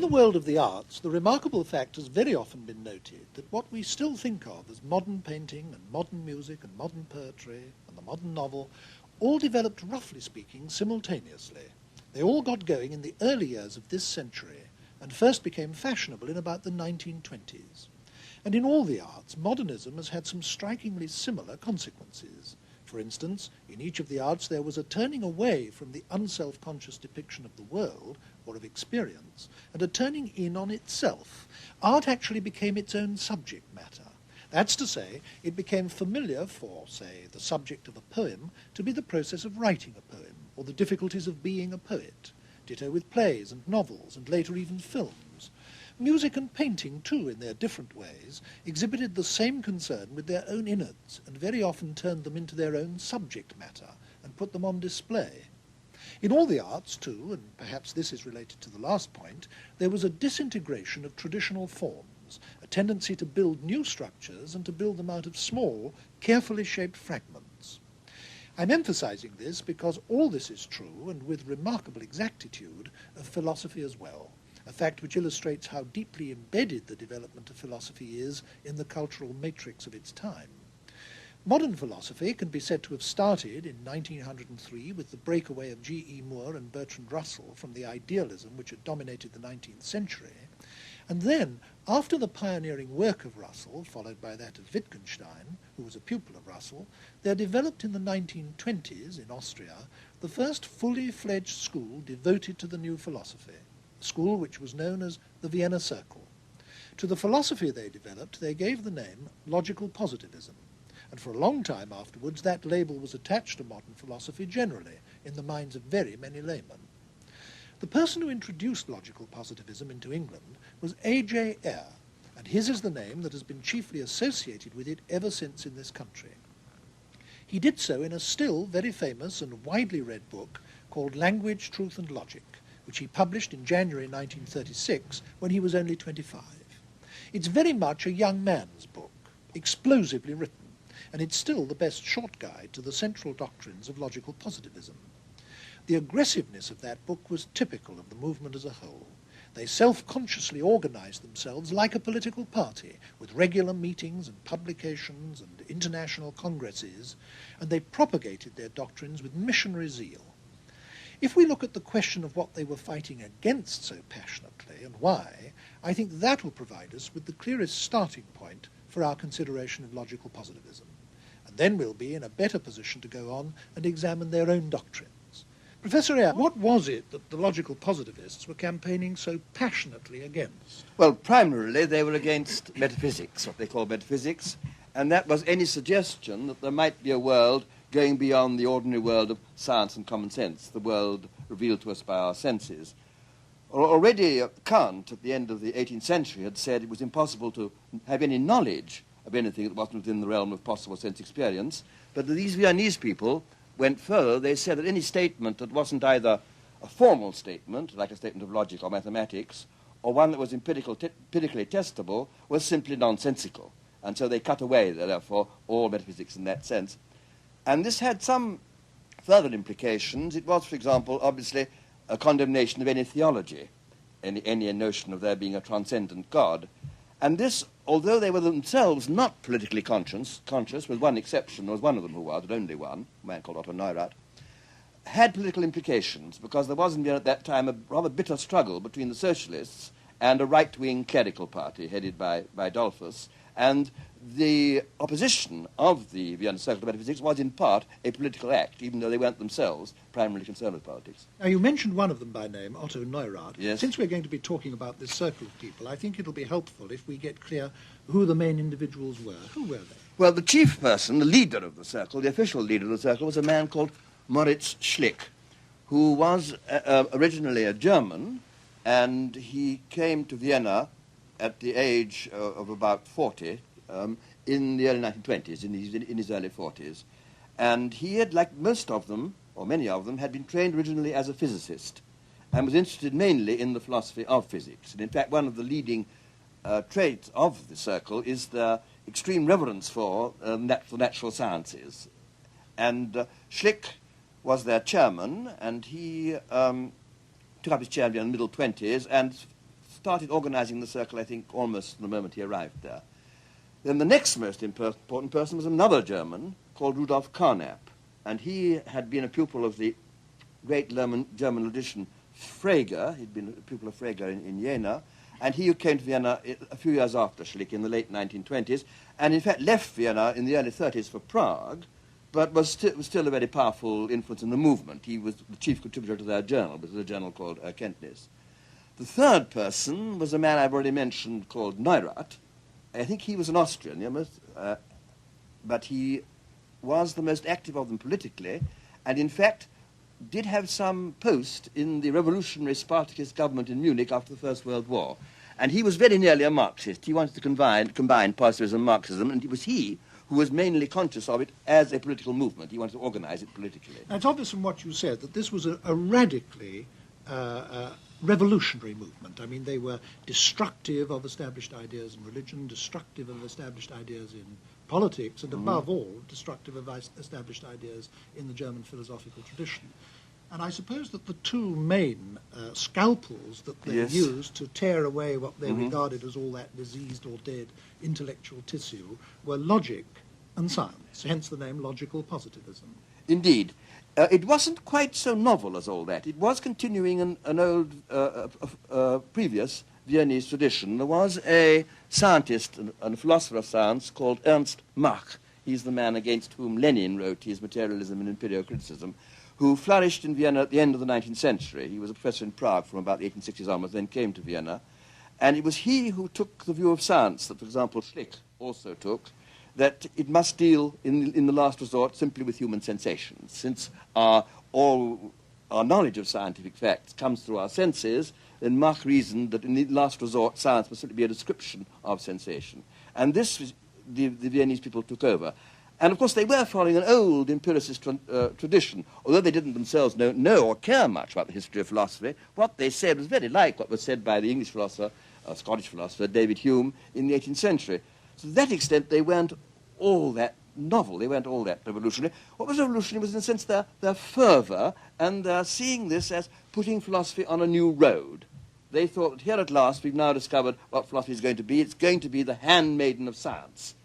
the world of the arts, the remarkable fact has very often been noted that what we still think of as modern painting and modern music and modern poetry and the modern novel all developed, roughly speaking, simultaneously. They all got going in the early years of this century and first became fashionable in about the 1920s. And in all the arts, modernism has had some strikingly similar consequences. For instance, in each of the arts there was a turning away from the unself-conscious depiction of the world or of experience and a turning in on itself. Art actually became its own subject matter. That's to say, it became familiar for, say, the subject of a poem to be the process of writing a poem or the difficulties of being a poet. Ditto with plays and novels and later even films. Music and painting, too, in their different ways, exhibited the same concern with their own innards and very often turned them into their own subject matter and put them on display. In all the arts, too, and perhaps this is related to the last point, there was a disintegration of traditional forms, a tendency to build new structures and to build them out of small, carefully shaped fragments. I'm emphasizing this because all this is true, and with remarkable exactitude, of philosophy as well. A fact which illustrates how deeply embedded the development of philosophy is in the cultural matrix of its time. Modern philosophy can be said to have started in 1903 with the breakaway of G.E. Moore and Bertrand Russell from the idealism which had dominated the 19th century, and then, after the pioneering work of Russell, followed by that of Wittgenstein, who was a pupil of Russell, there developed in the 1920s in Austria the first fully fledged school devoted to the new philosophy, a school which was known as the Vienna Circle. To the philosophy they developed they gave the name logical positivism, and for a long time afterwards that label was attached to modern philosophy generally in the minds of very many laymen. The person who introduced logical positivism into England was A.J. Ayer, and his is the name that has been chiefly associated with it ever since in this country. He did so in a still very famous and widely read book called Language, Truth and Logic, which he published in January 1936 when he was only 25. It's very much a young man's book, explosively written, and it's still the best short guide to the central doctrines of logical positivism. The aggressiveness of that book was typical of the movement as a whole. They self-consciously organized themselves like a political party, with regular meetings and publications and international congresses, and they propagated their doctrines with missionary zeal. If we look at the question of what they were fighting against so passionately and why, I think that will provide us with the clearest starting point for our consideration of logical positivism. And then we'll be in a better position to go on and examine their own doctrines. Professor Ayer, what was it that the logical positivists were campaigning so passionately against? Well, primarily they were against metaphysics, what they call metaphysics, and that was any suggestion that there might be a world going beyond the ordinary world of science and common sense, the world revealed to us by our senses. Already Kant, at the end of the 18th century, had said it was impossible to have any knowledge of anything that wasn't within the realm of possible sense experience, but these Viennese people went further. They said that any statement that wasn't either a formal statement, like a statement of logic or mathematics, or one that was empirically testable, was simply nonsensical. And so they cut away, therefore, all metaphysics in that sense. And this had some further implications. It was, for example, obviously a condemnation of any theology, any notion of there being a transcendent God. And this, although they were themselves not politically conscious, with one exception, there was one of them who was, but only one, a man called Otto Neurath, had political implications because there was in Vienna at that time a rather bitter struggle between the socialists and a right-wing clerical party headed by Dollfuss, and the opposition of the Vienna Circle to metaphysics was in part a political act, even though they weren't themselves primarily concerned with politics. Now, you mentioned one of them by name, Otto Neurath. Yes. Since we're going to be talking about this circle of people, I think it'll be helpful if we get clear who the main individuals were. Who were they? Well, the chief person, the leader of the circle, the official leader of the circle, was a man called Moritz Schlick, who was originally a German, and he came to Vienna at the age of about 40, in the early 1920s, in his early 40s. And he had, like most of them, or many of them, had been trained originally as a physicist and was interested mainly in the philosophy of physics. And in fact, one of the leading traits of the circle is the extreme reverence for natural sciences. And Schlick was their chairman, and he took up his chair in the middle 20s and started organizing the circle, I think, almost the moment he arrived there. Then the next most important person was another German called Rudolf Carnap, and he had been a pupil of the great German logician Frege. He'd been a pupil of Frege in Jena, and he came to Vienna a few years after Schlick in the late 1920s, and in fact left Vienna in the early 30s for Prague, but was still a very powerful influence in the movement. He was the chief contributor to their journal, which was a journal called Erkenntnis. The third person was a man I've already mentioned called Neurath. I think he was an Austrian, but he was the most active of them politically, and in fact did have some post in the revolutionary Spartacist government in Munich after the First World War. And he was very nearly a Marxist. He wanted to combine positivism and Marxism, and it was he who was mainly conscious of it as a political movement. He wanted to organize it politically. Now, it's obvious from what you said that this was a radically revolutionary movement. I mean, they were destructive of established ideas in religion, destructive of established ideas in politics, and above all, destructive of established ideas in the German philosophical tradition. And I suppose that the two main scalpels that they used to tear away what they regarded as all that diseased or dead intellectual tissue were logic and science, hence the name logical positivism. Indeed. It wasn't quite so novel as all that. It was continuing an old, previous Viennese tradition. There was a scientist and a philosopher of science called Ernst Mach. He's the man against whom Lenin wrote his Materialism and Imperial Criticism, who flourished in Vienna at the end of the 19th century. He was a professor in Prague from about the 1860s onwards, then came to Vienna. And it was he who took the view of science that, for example, Schlick also took, that it must deal, in the last resort, simply with human sensations. Since all our knowledge of scientific facts comes through our senses, then Mach reasoned that in the last resort, science must simply be a description of sensation. And this was the Viennese people took over. And, of course, they were following an old empiricist tradition. Although they didn't themselves know or care much about the history of philosophy, what they said was very like what was said by the English philosopher, Scottish philosopher, David Hume, in the 18th century. So to that extent, they weren't all that novel. They weren't all that revolutionary. What was revolutionary was, in a sense, their fervour and their seeing this as putting philosophy on a new road. They thought that here at last we've now discovered what philosophy is going to be. It's going to be the handmaiden of science.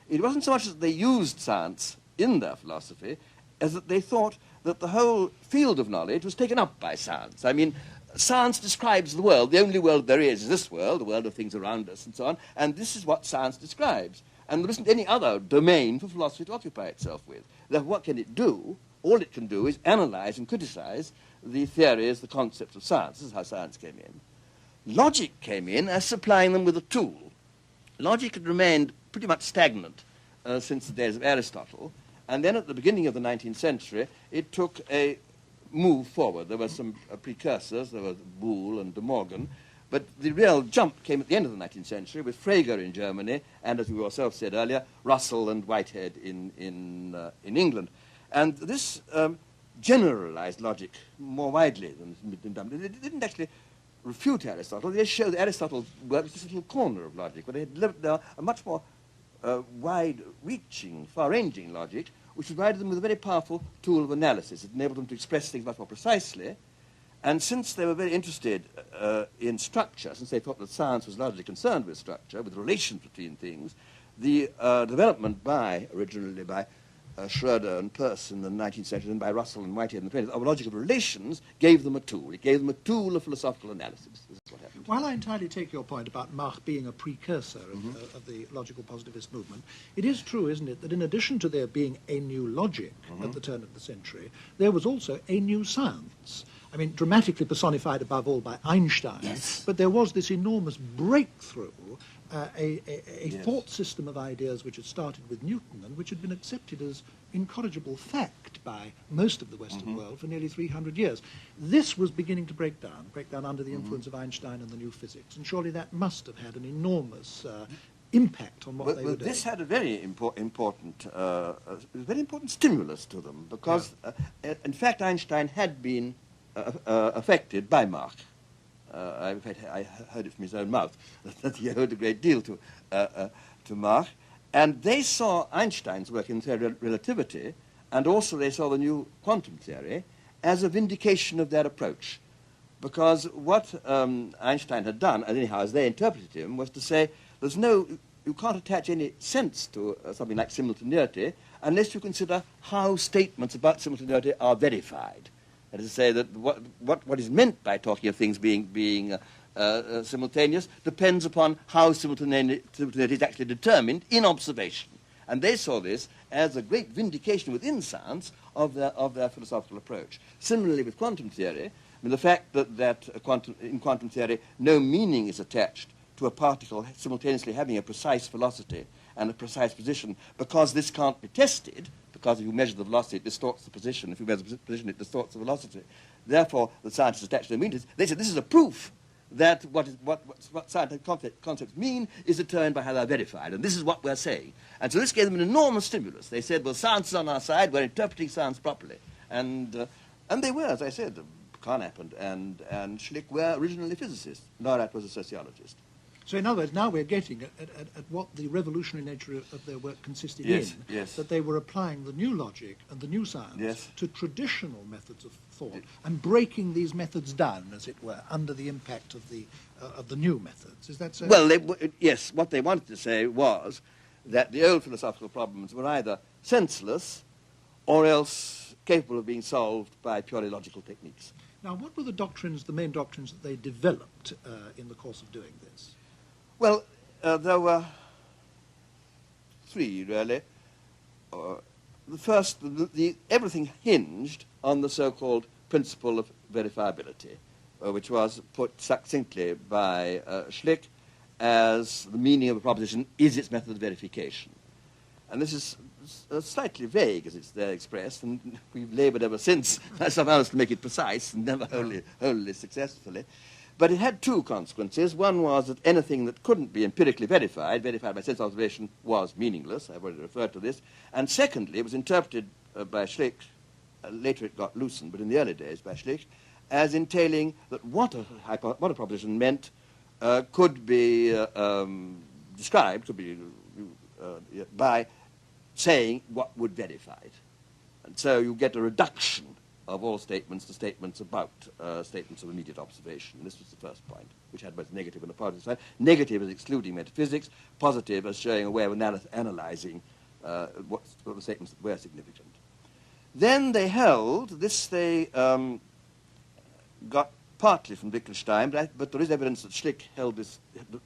It wasn't so much that they used science in their philosophy as that they thought that the whole field of knowledge was taken up by science. I mean, science describes the world. The only world there is this world, the world of things around us and so on, and this is what science describes. And there isn't any other domain for philosophy to occupy itself with. Therefore, what can it do? All it can do is analyze and criticize the theories, the concepts of science. This is how science came in. Logic came in as supplying them with a tool. Logic had remained pretty much stagnant since the days of Aristotle, and then at the beginning of the 19th century, it took a move forward. There were some precursors. There was Boole and De Morgan, but the real jump came at the end of the 19th century with Frege in Germany, and as you yourself said earlier, Russell and Whitehead in England. And this generalized logic more widely than had been done. It didn't actually refute Aristotle. They showed that Aristotle worked this little corner of logic, but they had developed a much more wide-reaching, far-ranging logic, which provided them with a very powerful tool of analysis. It enabled them to express things much more precisely. And since they were very interested in structure, since they thought that science was largely concerned with structure, with relations between things, the development originally by Schroeder and Peirce in the 19th century, and by Russell and Whitehead in the 20th, of logic of relations gave them a tool. It gave them a tool of philosophical analysis. This is what happened. While I entirely take your point about Mach being a precursor of the logical positivist movement, it is true, isn't it, that in addition to there being a new logic at the turn of the century, there was also a new science. I mean, dramatically personified above all by Einstein, but there was this enormous breakthrough, a thought system of ideas which had started with Newton and which had been accepted as incorrigible fact by most of the Western world for nearly 300 years. This was beginning to break down under the influence of Einstein and the new physics, and surely that must have had an enormous impact on what they were doing. This had a very important stimulus to them, because, in fact, Einstein had been affected by Mach. In fact, I heard it from his own mouth that he owed a great deal to Mach. And they saw Einstein's work in theory of relativity, and also they saw the new quantum theory as a vindication of their approach. because what Einstein had done, anyhow, as they interpreted him, was to say you can't attach any sense to something like simultaneity unless you consider how statements about simultaneity are verified. That is to say that what is meant by talking of things being simultaneous depends upon how simultaneity is actually determined in observation. And they saw this as a great vindication within science of their philosophical approach. Similarly with quantum theory, the fact that in quantum theory no meaning is attached to a particle simultaneously having a precise velocity and a precise position, because this can't be tested, because if you measure the velocity, it distorts the position. If you measure the position, it distorts the velocity. Therefore, the scientists attached no meaning. They said this is a proof that what scientific concepts mean is determined by how they're verified, and this is what we're saying. And so this gave them an enormous stimulus. They said, well, science is on our side, we're interpreting science properly. And they were, as I said, Carnap and Schlick were originally physicists. Neurath was a sociologist. So in other words, now we're getting at what the revolutionary nature of their work consisted in, that they were applying the new logic and the new science to traditional methods of thought and breaking these methods down, as it were, under the impact of the new methods. Is that so? Well, yes, what they wanted to say was that the old philosophical problems were either senseless or else capable of being solved by purely logical techniques. Now, what were the main doctrines that they developed in the course of doing this? Well, there were three, really. The first, everything hinged on the so-called principle of verifiability, which was put succinctly by Schlick as the meaning of a proposition is its method of verification. And this is slightly vague as it's there expressed, and we've laboured ever since somehow to make it precise, and never wholly successfully. But it had two consequences. One was that anything that couldn't be empirically verified by sense observation, was meaningless. I've already referred to this. And secondly, it was interpreted by Schlick, later it got loosened, but in the early days by Schlick, as entailing that what a proposition meant could be described, by saying what would verify it. And so you get a reduction of all statements to statements about statements of immediate observation. This was the first point, which had both negative and a positive side. Negative as excluding metaphysics, positive as showing a way of analyzing what the statements that were significant. Then they held, this they got partly from Wittgenstein, but there is evidence that Schlick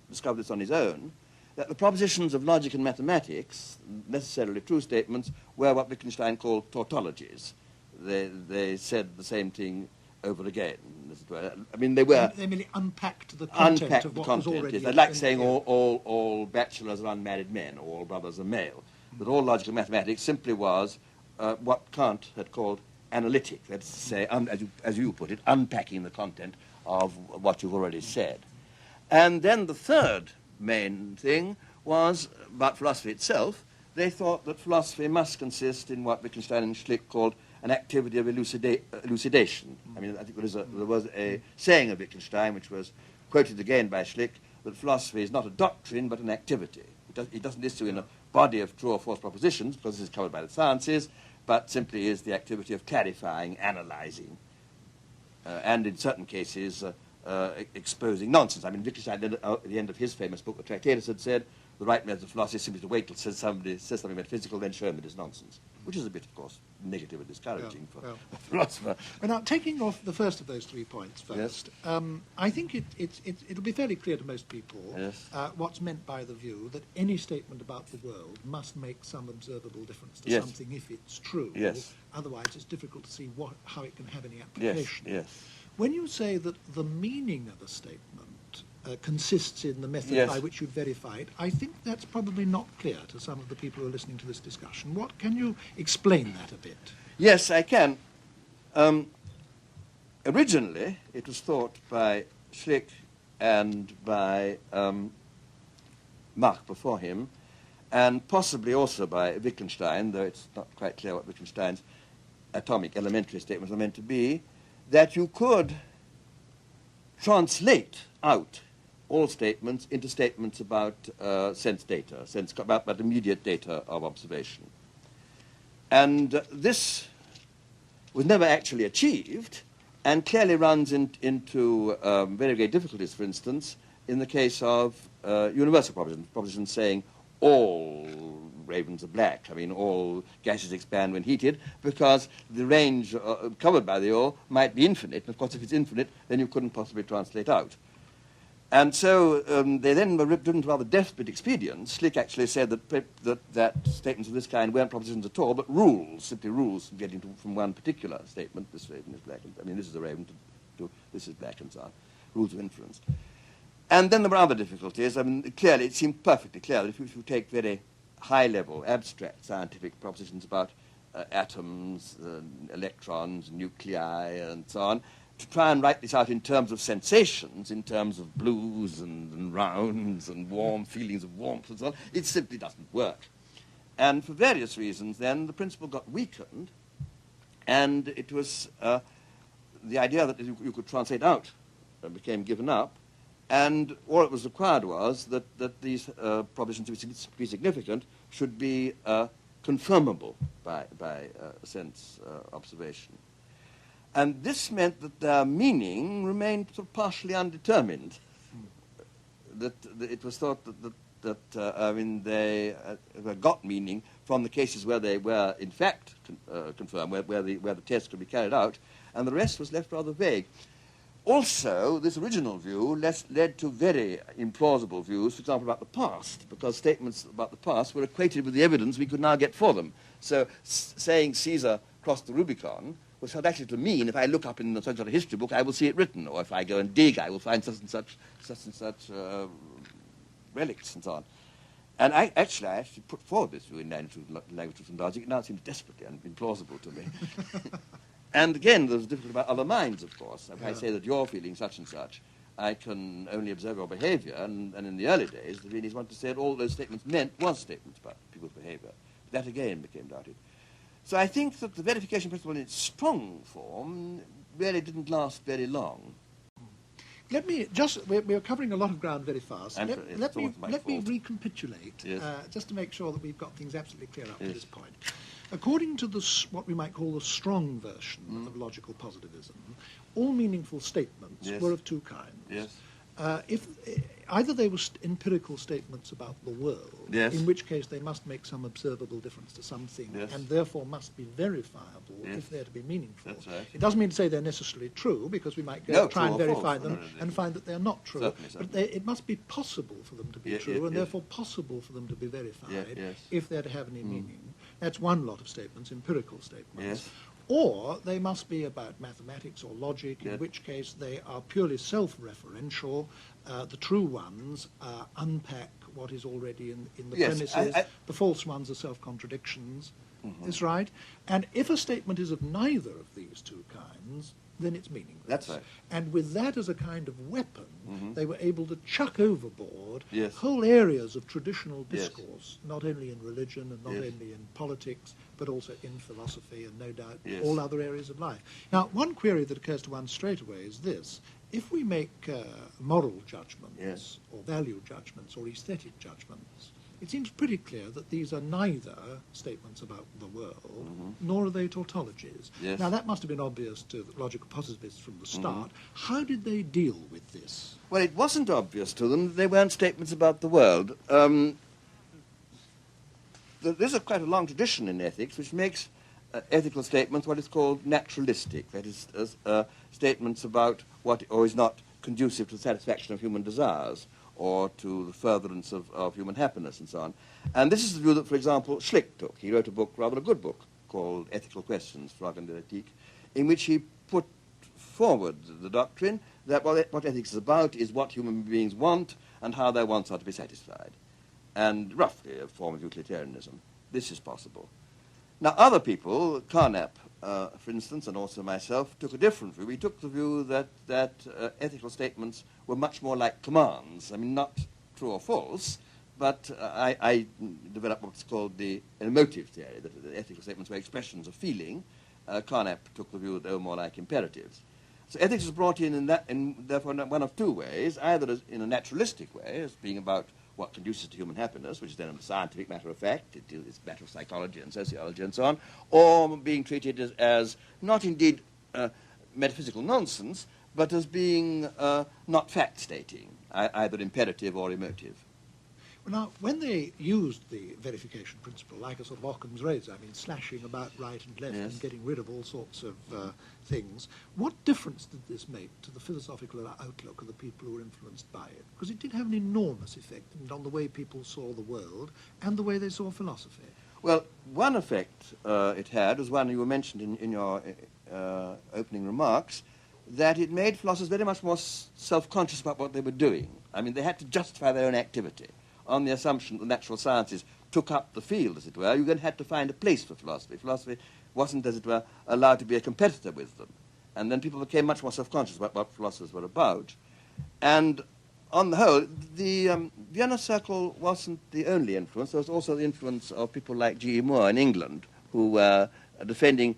discovered this on his own, that the propositions of logic and mathematics, necessarily true statements, were what Wittgenstein called tautologies. They said the same thing over again, as it were. I mean, they merely unpacked the content of what was already. Yes, like saying all bachelors are unmarried men, or all brothers are male. But all logic and mathematics simply was what Kant had called analytic. That's to say, as you put it, unpacking the content of what you've already said. And then the third main thing was about philosophy itself. They thought that philosophy must consist in what Wittgenstein and Schlick called an activity of elucidation. I mean, I think there was a saying of Wittgenstein, which was quoted again by Schlick, that philosophy is not a doctrine but an activity. It doesn't issue in a body of true or false propositions, because this is covered by the sciences, but simply is the activity of clarifying, analysing, and in certain cases exposing nonsense. I mean, Wittgenstein, at the end of his famous book, The Tractatus, had said, the right method of philosophy is simply to wait till somebody says something metaphysical, then show him it is nonsense, which is a bit, of course, negative and discouraging for a philosopher. Well, now, taking off the first of those 3 points first, I think it'll be fairly clear to most people what's meant by the view that any statement about the world must make some observable difference to something if it's true. Otherwise, it's difficult to see how it can have any application. When you say that the meaning of a statement consists in the method by which you verify it, I think that's probably not clear to some of the people who are listening to this discussion. Can you explain that a bit? Yes, I can. Originally, it was thought by Schlick and by Mach before him, and possibly also by Wittgenstein, though it's not quite clear what Wittgenstein's atomic elementary statements are meant to be, that you could translate out all statements into statements about sense data, about immediate data of observation. And this was never actually achieved, and clearly runs into very great difficulties, for instance, in the case of universal propositions saying all ravens are black. I mean, all gases expand when heated, because the range covered by the all might be infinite. And of course, if it's infinite, then you couldn't possibly translate out. And so they then were driven to rather desperate expedients. Schlick actually said that statements of this kind weren't propositions at all, but rules, simply rules getting from one particular statement, this raven is black, I mean, this is a raven, to this is black, and so on, rules of inference. And then there were other difficulties. I mean, clearly, it seemed perfectly clear that if you take very high-level, abstract scientific propositions about atoms, electrons, nuclei, and so on, to try and write this out in terms of sensations, in terms of blues and rounds and warm feelings of warmth and so on, it simply doesn't work. And for various reasons, then, the principle got weakened, and it was the idea that you could translate out became given up, and all it was required was that these propositions, to be significant, should be confirmable by sense observation. And this meant that their meaning remained sort of partially undetermined. That it was thought that they got meaning from the cases where they were in fact confirmed, where the test could be carried out, and the rest was left rather vague. Also, this original view led to very implausible views, for example, about the past, because statements about the past were equated with the evidence we could now get for them. So saying Caesar crossed the Rubicon was held actually to mean, if I look up in such a history book, I will see it written, or if I go and dig, I will find such and such relics and so on. And I actually put forward this view in Language, Truth and Logic. It now seems desperately implausible to me. And again, there's difficulty about other minds, of course. If I say that you're feeling such and such, I can only observe your behavior, and in the early days, the Viennese wanted to say that all those statements meant was statements about people's behavior. That again became doubted. So I think that the verification principle in its strong form really didn't last very long. Let me just, we're covering a lot of ground very fast. Let me recapitulate, yes. Just to make sure that we've got things absolutely clear up to this point. According to what we might call the strong version of logical positivism, all meaningful statements were of two kinds. Yes. If either they were empirical statements about the world, in which case they must make some observable difference to something, and therefore must be verifiable if they're to be meaningful. That's right. It doesn't mean to say they're necessarily true, because we might try and verify them and find that they're not true. Certainly. But it must be possible for them to be true, and therefore possible for them to be verified if they're to have any meaning. That's one lot of statements, empirical statements. Yes. Or they must be about mathematics or logic, in which case they are purely self-referential. The true ones unpack what is already in the premises. The false ones are self-contradictions. Is right? And if a statement is of neither of these two kinds, then it's meaningless. That's right. And with that as a kind of weapon, they were able to chuck overboard Yes. whole areas of traditional discourse, not only in religion and not only in politics, but also in philosophy and no doubt all other areas of life. Now, one query that occurs to one straight away is this. If we make moral judgments or value judgments or aesthetic judgments, it seems pretty clear that these are neither statements about the world, nor are they tautologies. Yes. Now, that must have been obvious to the logical positivists from the start. How did they deal with this? Well, it wasn't obvious to them that they weren't statements about the world. There's quite a long tradition in ethics which makes ethical statements what is called naturalistic, that is, statements about what is not conducive to the satisfaction of human desires, or to the furtherance of human happiness and so on. And this is the view that, for example, Schlick took. He wrote a book, rather a good book, called Ethical Questions, Frage und Ethik, in which he put forward the doctrine that what ethics is about is what human beings want and how their wants are to be satisfied. And roughly a form of utilitarianism. This is possible. Now, other people, Carnap, for instance, and also myself, took a different view. We took the view that ethical statements were much more like commands. I mean, not true or false, but I developed what's called the emotive theory, that the ethical statements were expressions of feeling. Carnap took the view that they were more like imperatives. So ethics is brought in therefore, in one of two ways, either as in a naturalistic way, as being about what conduces to human happiness, which is then a scientific matter of fact, it's a matter of psychology and sociology and so on, or being treated as not indeed metaphysical nonsense, but as being not fact-stating, either imperative or emotive. Well, now, when they used the verification principle, like a sort of Occam's razor, I mean, slashing about right and left Yes. and getting rid of all sorts of things, what difference did this make to the philosophical outlook of the people who were influenced by it? Because it did have an enormous effect on the way people saw the world and the way they saw philosophy. Well, one effect it had was one you mentioned in your opening remarks, that it made philosophers very much more self-conscious about what they were doing. I mean, they had to justify their own activity on the assumption that the natural sciences took up the field, as it were. You then had to find a place for philosophy. Philosophy wasn't, as it were, allowed to be a competitor with them. And then people became much more self-conscious about what philosophers were about. And on the whole, the Vienna Circle wasn't the only influence. There was also the influence of people like G.E. Moore in England, who were defending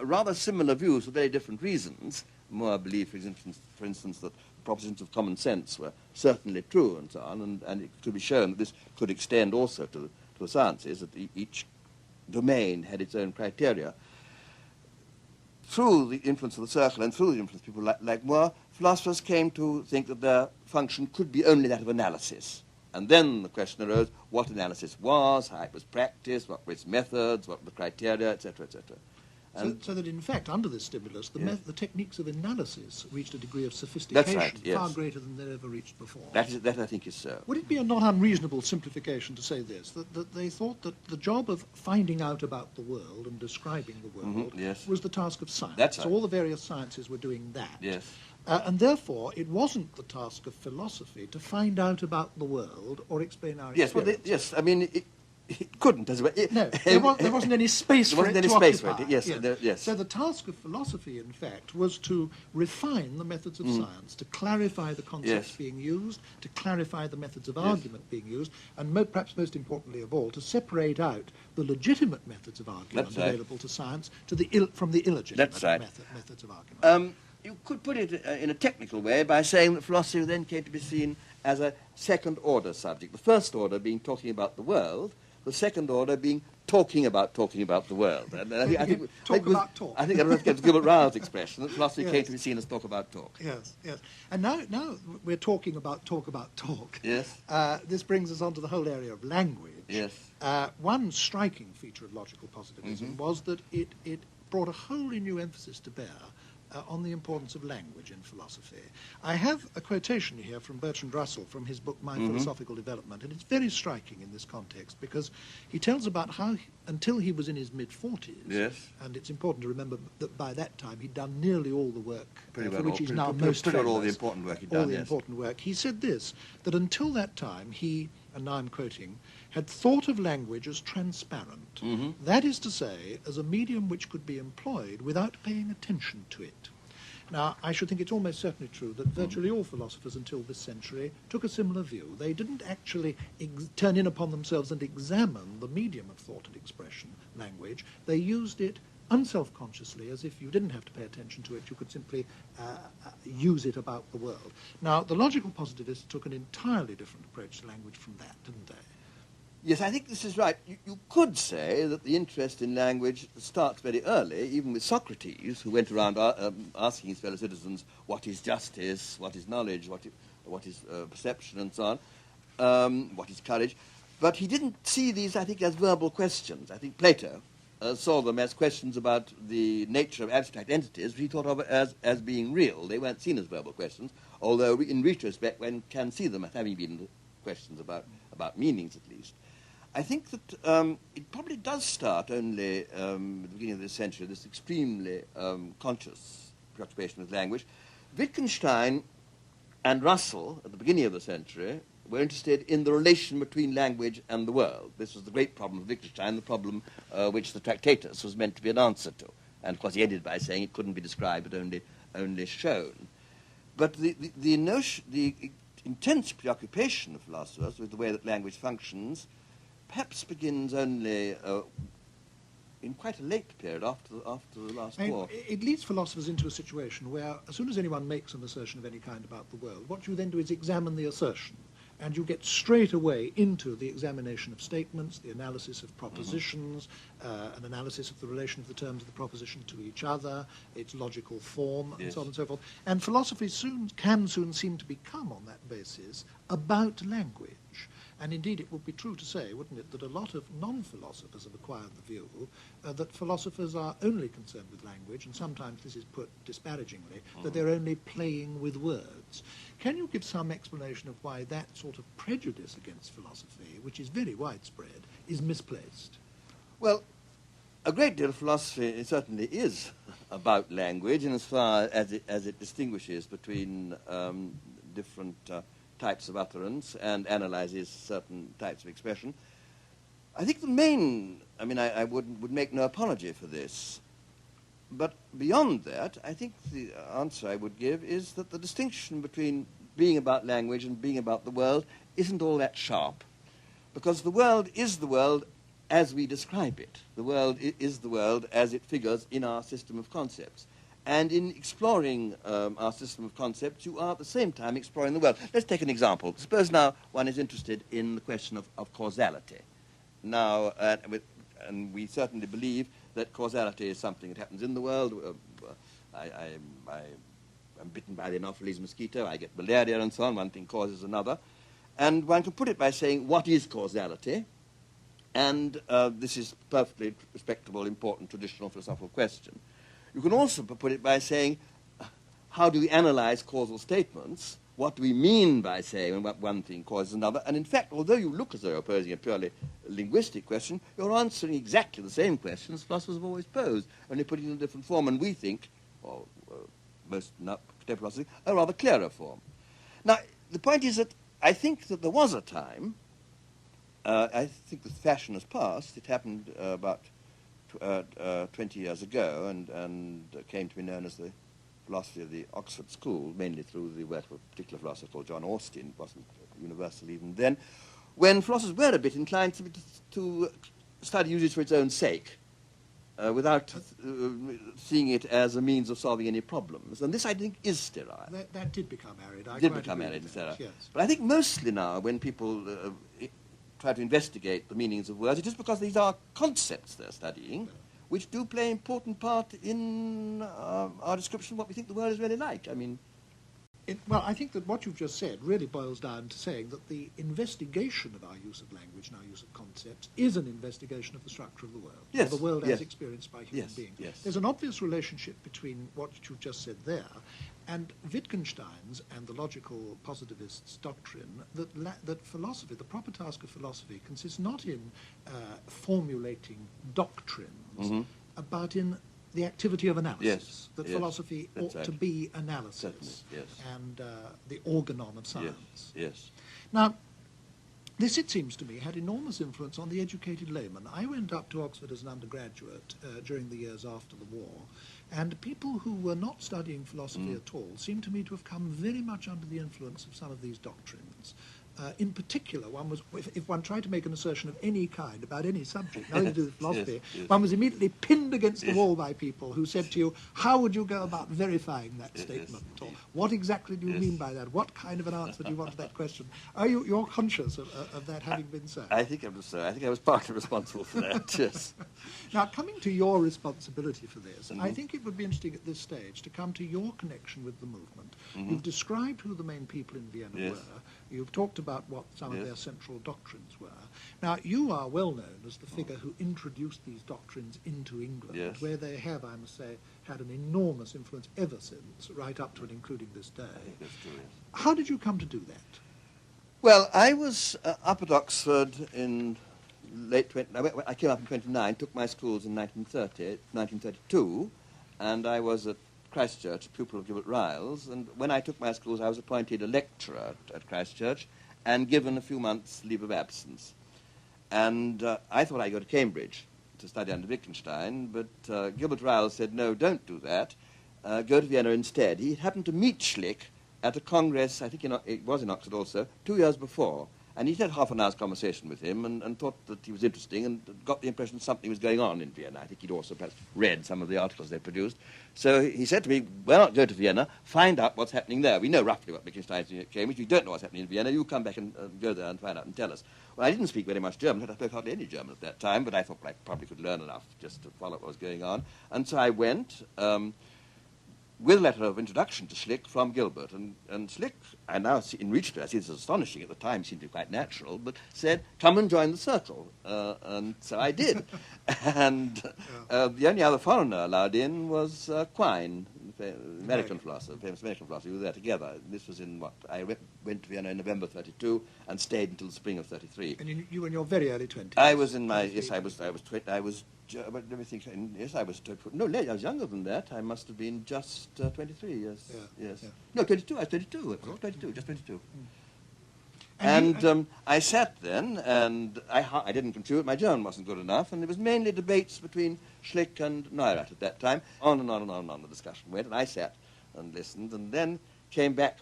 rather similar views for very different reasons. Moore believed, for instance, that propositions of common sense were certainly true and so on, and it could be shown that this could extend also to the sciences, that each domain had its own criteria. Through the influence of the Circle and through the influence of people like Moore, philosophers came to think that their function could be only that of analysis. And then the question arose what analysis was, how it was practiced, what were its methods, what were the criteria, etc., etc. So that, in fact, under this stimulus, Yes. the techniques of analysis reached a degree of sophistication That's right, yes. far greater than they'd ever reached before. That I think is so. Would it be a not unreasonable simplification to say this, that they thought that the job of finding out about the world and describing the world yes. was the task of science? That's So right. all the various sciences were doing that. Yes. And therefore, it wasn't the task of philosophy to find out about the world or explain our Yes, well, experience. yes, I mean, it couldn't, as well. No, there wasn't any space There for wasn't it any to space for occupy. it, yes, yes. So the task of philosophy, in fact, was to refine the methods of science, to clarify the concepts Yes. being used, to clarify the methods of argument being used, and perhaps most importantly of all, to separate out the legitimate methods of argument That's right. available to science from the illegitimate That's right. methods of argument. You could put it in a technical way by saying that philosophy then came to be seen as a second-order subject. The first order being talking about the world, the second order being talking about the world. And I think about talk. I think that was Gilbert Ryle's expression, that philosophy Yes. came to be seen as talk about talk. Yes, yes. And now we're talking about talk. Yes. This brings us on to the whole area of language. Yes. One striking feature of logical positivism was that it brought a wholly new emphasis to bear on the importance of language in philosophy. I have a quotation here from Bertrand Russell from his book My Philosophical Development, and it's very striking in this context because he tells about how, until he was in his mid-40s, Yes. and it's important to remember that by that time he'd done nearly all the work Pretty for well which all- he's pretty- now pretty- most pretty well famous. all the important work he'd All done, the yes. important work. He said this, that until that time he, and now I'm quoting, had thought of language as transparent. That is to say, as a medium which could be employed without paying attention to it. Now, I should think it's almost certainly true that virtually all philosophers until this century took a similar view. They didn't actually turn in upon themselves and examine the medium of thought and expression, language. They used it unselfconsciously, as if you didn't have to pay attention to it, you could simply use it about the world. Now, the logical positivists took an entirely different approach to language from that, didn't they? Yes, I think this is right. You could say that the interest in language starts very early, even with Socrates, who went around asking his fellow citizens what is justice, what is knowledge, what is perception, and so on, what is courage. But he didn't see these, I think, as verbal questions. I think Plato saw them as questions about the nature of abstract entities, which he thought of as being real. They weren't seen as verbal questions, although in retrospect one can see them as having been questions about meanings, at least. I think that it probably does start only at the beginning of this century, this extremely conscious preoccupation with language. Wittgenstein and Russell, at the beginning of the century, were interested in the relation between language and the world. This was the great problem of Wittgenstein, the problem which the Tractatus was meant to be an answer to. And, of course, he ended by saying it couldn't be described but only shown. But the intense preoccupation of philosophers with the way that language functions perhaps begins only in quite a late period after the last war. It leads philosophers into a situation where as soon as anyone makes an assertion of any kind about the world, what you then do is examine the assertion. and you get straight away into the examination of statements, the analysis of propositions, an analysis of the relation of the terms of the proposition to each other, its logical form, and so on and so forth. And philosophy can soon seem to become, on that basis, about language. And indeed, it would be true to say, wouldn't it, that a lot of non-philosophers have acquired the view that philosophers are only concerned with language, and sometimes this is put disparagingly, that they're only playing with words. Can you give some explanation of why that sort of prejudice against philosophy, which is very widespread, is misplaced? Well, a great deal of philosophy certainly is about language, in as far as it distinguishes between different types of utterance and analyzes certain types of expression. I think the main, I would make no apology for this, but beyond that, I think the answer I would give is that the distinction between being about language and being about the world isn't all that sharp, because the world is the world as we describe it. The world is the world as it figures in our system of concepts. And in exploring our system of concepts, you are at the same time exploring the world. Let's take an example. Suppose now one is interested in the question of causality. Now, and we certainly believe that causality is something that happens in the world. I'm bitten by the Anopheles mosquito, I get malaria and so on, one thing causes another. And one can put it by saying, what is causality? And this is a perfectly respectable, important, traditional philosophical question. You can also put it by saying, how do we analyze causal statements? What do we mean by saying one thing causes another? And in fact, although you look as though you're posing a purely linguistic question, you're answering exactly the same questions philosophers have always posed, only put it in a different form. And we think, or most contemporary philosophers, a rather clearer form. Now, the point is that I think that there was a time, I think the fashion has passed, it happened about 20 years ago, and came to be known as the philosophy of the Oxford School, mainly through the work of a particular philosopher called John Austin. It wasn't universal even then, when philosophers were a bit inclined to study usage for its own sake, without seeing it as a means of solving any problems. And this, I think, is sterile. That did become arid. Did become arid and sterile. Yes. But I think mostly now, when people try to investigate the meanings of words, it is because these are concepts they're studying, which do play an important part in our description of what we think the world is really like. Well, I think that what you've just said really boils down to saying that the investigation of our use of language and our use of concepts is an investigation of the structure of the world, yes, or the world yes, as experienced by human beings. Yes. There's an obvious relationship between what you've just said there and Wittgenstein's and the logical positivists' doctrine that philosophy, the proper task of philosophy, consists not in formulating doctrines, but in the activity of analysis. Yes, that yes, philosophy ought right. to be analysis, yes, and the organon of science. Yes. Now, this, it seems to me, had enormous influence on the educated layman. I went up to Oxford as an undergraduate during the years after the war, and people who were not studying philosophy at all seemed to me to have come very much under the influence of some of these doctrines. In particular, if one tried to make an assertion of any kind about any subject, nothing to do with philosophy, one was immediately pinned against the wall by people who said to you, how would you go about verifying that statement? Or what exactly do you mean by that? What kind of an answer do you want to that question? You're conscious of that having been so? I think I was so. I think I was partly responsible for that, yes. Now, coming to your responsibility for this, I think it would be interesting at this stage to come to your connection with the movement. You've described who the main people in Vienna were. You've talked about what some of their central doctrines were. Now, you are well known as the figure who introduced these doctrines into England, where they have, I must say, had an enormous influence ever since, right up to and including this day. That's true, yes. How did you come to do that? Well, I was up at Oxford in I came up in 1929, took my schools in 1932, and I was at Christchurch, pupil of Gilbert Ryle's, and when I took my schools I was appointed a lecturer at Christchurch and given a few months' leave of absence. And I thought I'd go to Cambridge to study under Wittgenstein, but Gilbert Ryle said, no, don't do that, go to Vienna instead. He happened to meet Schlick at a congress, I think it was in Oxford also, 2 years before, And he had half an hour's conversation with him and thought that he was interesting and got the impression something was going on in Vienna. I think he'd also perhaps read some of the articles they produced. So he said to me, why not go to Vienna, find out what's happening there. We know roughly what Wittgenstein's doing at Cambridge. We don't know what's happening in Vienna. You come back and go there and find out and tell us. Well, I didn't speak very much German. I spoke hardly any German at that time, but I thought I probably could learn enough just to follow what was going on. And so I went with a letter of introduction to Schlick from Gilbert. And Schlick, I now see, in retrospect, I see this is astonishing. At the time, it seemed to be quite natural, but said, come and join the circle. And so I did. And the only other foreigner allowed in was Quine, the American philosopher, famous American philosopher. We were there together. This was in what? I went to Vienna in November 32 and stayed until the spring of 33. And you were in your very early 20s? I was in my, yes, I was let me think. Yes, I was. No, I was younger than that. I must have been just 23. Yes, yes. Yeah. No, 22. I was 22. 22, just 22. And I sat then, and I didn't contribute. My German wasn't good enough, and there was mainly debates between Schlick and Neurath at that time. On and on and on and on the discussion went, and I sat and listened, and then came back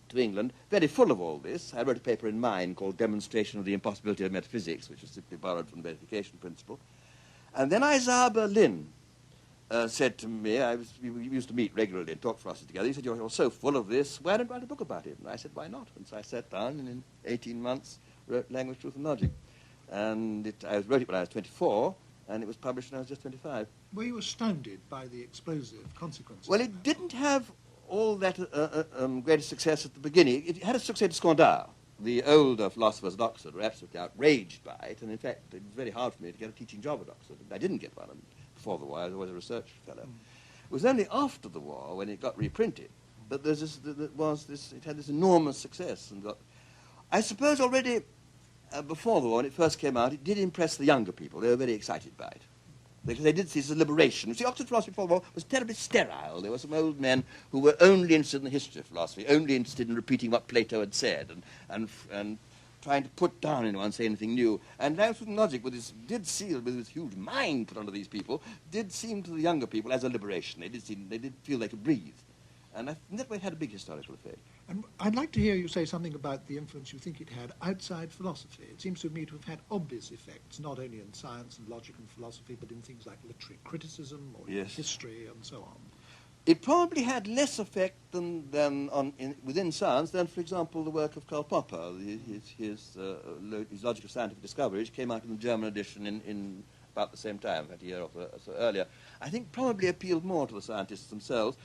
to England, very full of all this. I wrote a paper in mine called Demonstration of the Impossibility of Metaphysics, which was simply borrowed from the verification principle. And then Isaiah Berlin said to me, we used to meet regularly and talk philosophy together. He said, you're so full of this, why don't you write a book about it? And I said, why not? And so I sat down and in 18 months wrote Language, Truth and Logic. And I wrote it when I was 24, and it was published when I was just 25. Were you astounded by the explosive consequences? Well, it didn't have all that great success at the beginning. It had a success at Scandard. The older philosophers at Oxford were absolutely outraged by it, and in fact, it was very hard for me to get a teaching job at Oxford. I didn't get one before the war. I was a research fellow. It was only after the war, when it got reprinted, that it had this enormous success. And I suppose already before the war, when it first came out, it did impress the younger people. They were very excited by it, because they did see this as a liberation. You see, Oxford philosophy before the war was terribly sterile. There were some old men who were only interested in the history of philosophy, only interested in repeating what Plato had said, and trying to put down anyone say anything new. And Language, Truth and Logic, with this huge mind put onto these people, did seem to the younger people as a liberation. They did feel they could breathe. And in that way it had a big historical effect. And I'd like to hear you say something about the influence you think it had outside philosophy. It seems to me to have had obvious effects, not only in science and logic and philosophy, but in things like literary criticism or history and so on. It probably had less effect within science than, for example, the work of Karl Popper, his Logic of Scientific Discovery, which came out in the German edition in about the same time, a year or so earlier. I think probably appealed more to the scientists themselves.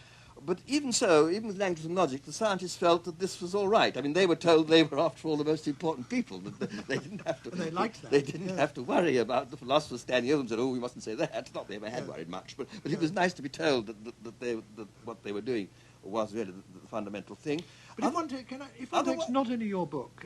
But even so, even with Language and Logic, the scientists felt that this was all right. I mean, they were told they were, after all, the most important people. That they didn't have to. And they liked that. They didn't have to worry about the philosophers standing over them and said, "Oh, we mustn't say that." Not they ever had worried much, but it was nice to be told that what they were doing was really the fundamental thing. But if one takes not only your book,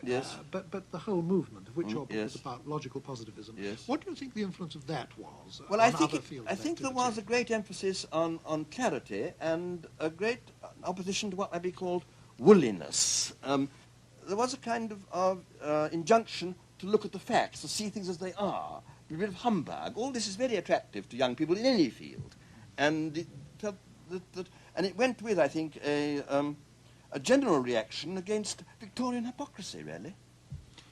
but the whole movement, of which your book is about logical positivism, what do you think the influence of that was? Well, I think there was a great emphasis on clarity and a great opposition to what might be called woolliness. There was a kind of injunction to look at the facts, to see things as they are, a bit of humbug. All this is very attractive to young people in any field, and it felt and it went with, I think, a general reaction against Victorian hypocrisy, really.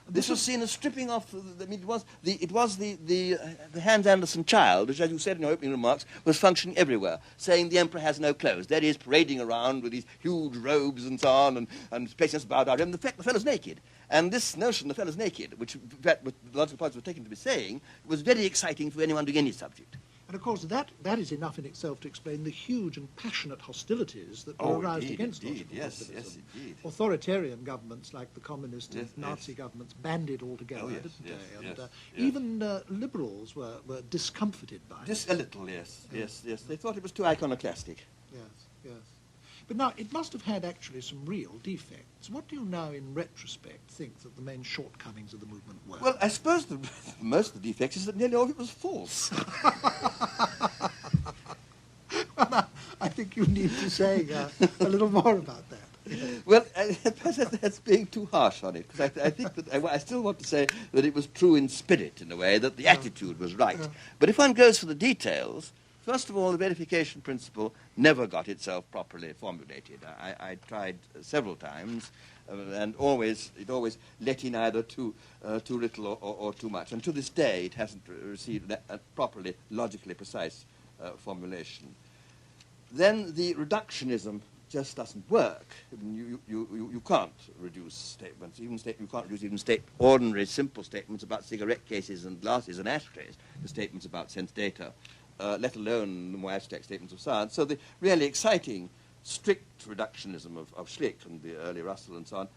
This was seen as stripping off. It was the Hans Andersen child, which, as you said in your opening remarks, was functioning everywhere, saying the emperor has no clothes. That is, parading around with these huge robes and so on, and placing us about our. And the fact the fellow's naked. And this notion, the fellow's naked, which in fact the logical parts were taken to be saying, was very exciting for anyone doing any subject. And of course, that is enough in itself to explain the huge and passionate hostilities that were aroused against logical positivism. Yes, indeed. Authoritarian governments like the communist and Nazi governments banded all together, didn't they? And even liberals were discomforted by it. Just a little, yes. They thought it was too iconoclastic. Yes. But now, it must have had actually some real defects. What do you now, in retrospect, think that the main shortcomings of the movement were? Well, I suppose most of the defects is that nearly all of it was false. Well, I think you need to say a little more about that. Well, that's being too harsh on it, because I think that I still want to say that it was true in spirit, in a way, that the attitude was right. But if one goes for the details, first of all, the verification principle never got itself properly formulated. I tried several times, and it always let in either too little or too much. And to this day, it hasn't received a properly, logically precise formulation. Then the reductionism just doesn't work. I mean, you can't reduce statements. You can't reduce even ordinary, simple statements about cigarette cases and glasses and ashtrays to statements about sense data, let alone the more abstract statements of science. So the really exciting, strict reductionism of Schlick and the early Russell and so on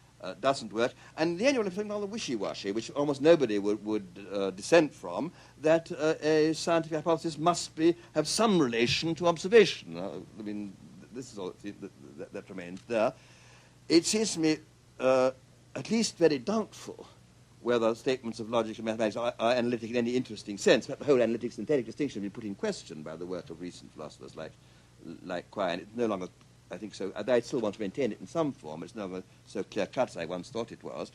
doesn't work. And the only one is something rather wishy-washy, which almost nobody would dissent from, that a scientific hypothesis must have some relation to observation. I mean, this is all that remains there. It seems to me at least very doubtful whether statements of logic and mathematics are analytic in any interesting sense. The whole analytic synthetic distinction has been put in question by the work of recent philosophers like Quine. It's no longer, I think so, I still want to maintain it in some form. It's no longer so clear-cut as I once thought it was.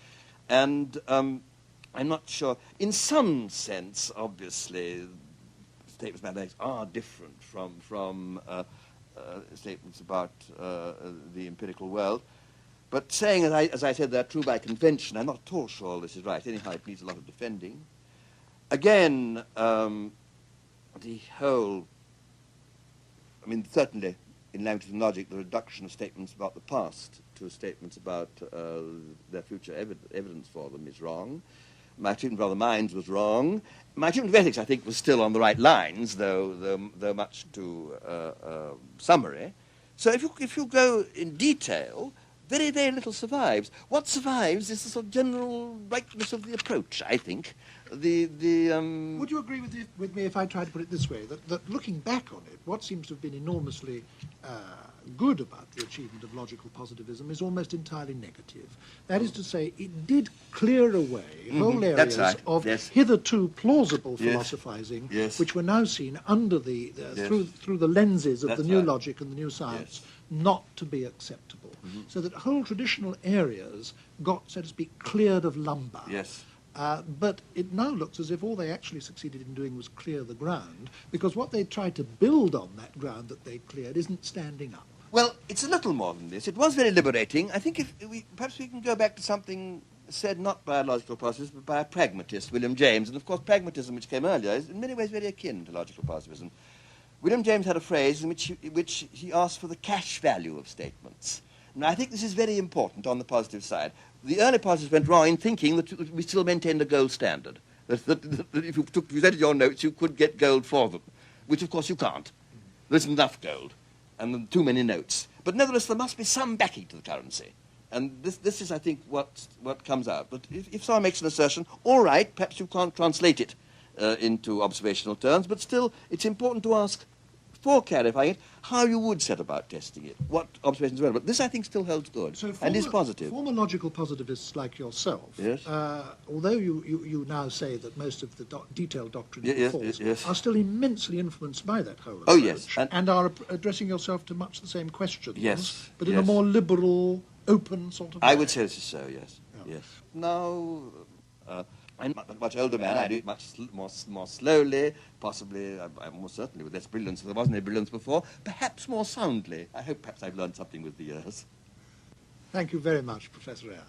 And I'm not sure. In some sense, obviously, statements of mathematics are different from statements about the empirical world. But saying, as I said, they're true by convention, I'm not at all sure this is right. Anyhow, it needs a lot of defending. Again, the whole, I mean, certainly in language and logic, the reduction of statements about the past to statements about their future evidence for them is wrong. My treatment of other minds was wrong. My treatment of ethics, I think, was still on the right lines, though much too summary. So if you go in detail, very, very little survives. What survives is the sort of general rightness of the approach, I think. Would you agree with me if I try to put it this way, that looking back on it, what seems to have been enormously good about the achievement of logical positivism is almost entirely negative. That is to say, it did clear away whole areas of hitherto plausible philosophizing, which were now seen under through the lenses of the new logic and the new science, not to be acceptable. So that whole traditional areas got, so to speak, cleared of lumber. But it now looks as if all they actually succeeded in doing was clear the ground, because what they tried to build on that ground that they cleared isn't standing up. Well, it's a little more than this. It was very liberating. I think perhaps we can go back to something said not by a logical positivist, but by a pragmatist, William James. And, of course, pragmatism, which came earlier, is in many ways very akin to logical positivism. William James had a phrase in which he asked for the cash value of statements. Now, I think this is very important on the positive side. The early positives went wrong in thinking that we still maintained a gold standard, that if you presented your notes, you could get gold for them, which, of course, you can't. There isn't enough gold, and too many notes. But nevertheless, there must be some backing to the currency. And this is, I think, what comes out. But if someone makes an assertion, all right, perhaps you can't translate it into observational terms, but still, it's important to ask, for clarifying it, how you would set about testing it, what observations were. But this, I think, still holds good and is positive. Former logical positivists like yourself, although you now say that most of the detailed doctrines are false, are still immensely influenced by that whole approach, and are addressing yourself to much the same questions, but in a more liberal, open sort of way. I would say this is so, yes. Now, I'm a much older man. I do it much more slowly, possibly, most certainly with less brilliance. There wasn't any brilliance before. Perhaps more soundly. I hope perhaps I've learned something with the years. Thank you very much, Professor Ayer.